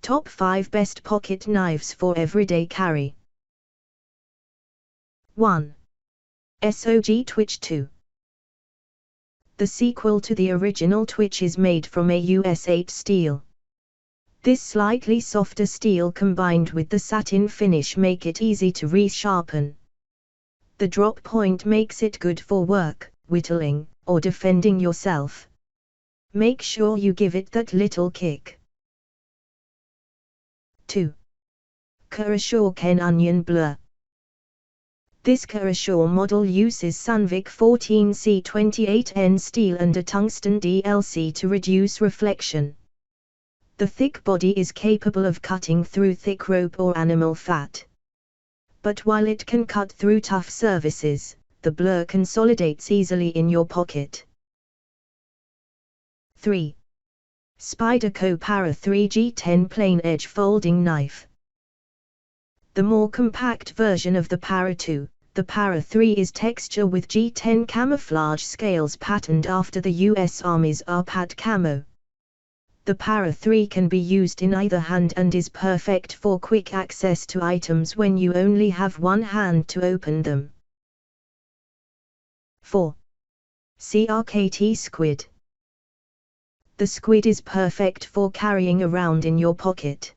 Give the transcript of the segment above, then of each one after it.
Top 5 Best Pocket Knives for Everyday Carry. 1. SOG Twitch II. The sequel to the original Twitch is made from a US-8 steel. This slightly softer steel combined with the satin finish make it easy to resharpen. The drop point makes it good for work, whittling, or defending yourself. Make sure you give it that little kick. 2. Curashore Ken Onion Blur. This Kershaw model uses Sunvic 14C28N steel and a tungsten DLC to reduce reflection. The thick body is capable of cutting through thick rope or animal fat. But while it can cut through tough surfaces, the blur consolidates easily in your pocket. 3. Spyderco Para 3G10 PlainEdge Folding Knife. The more compact version of the Para 2, the Para 3 is texture with G10 camouflage scales patterned after the US Army's RPAT camo. The Para 3 can be used in either hand and is perfect for quick access to items when you only have one hand to open them. 4. CRKT Squid. The Squid is perfect for carrying around in your pocket.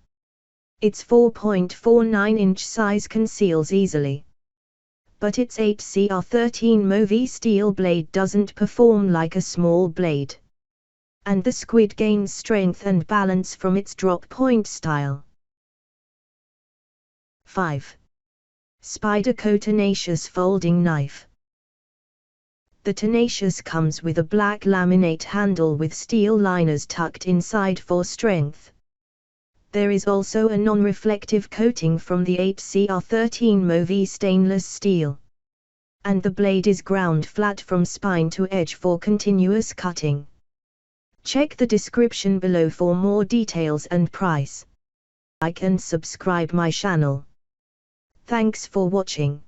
Its 4.49-inch size conceals easily. But its 8CR13 Movi steel blade doesn't perform like a small blade. And the Squid gains strength and balance from its drop point style. 5. Spyderco Tenacious Folding Knife. The Tenacious comes with a black laminate handle with steel liners tucked inside for strength. There is also a non-reflective coating from the 8CR13 Movi stainless steel. And the blade is ground flat from spine to edge for continuous cutting. Check the description below for more details and price. Like and subscribe my channel. Thanks for watching.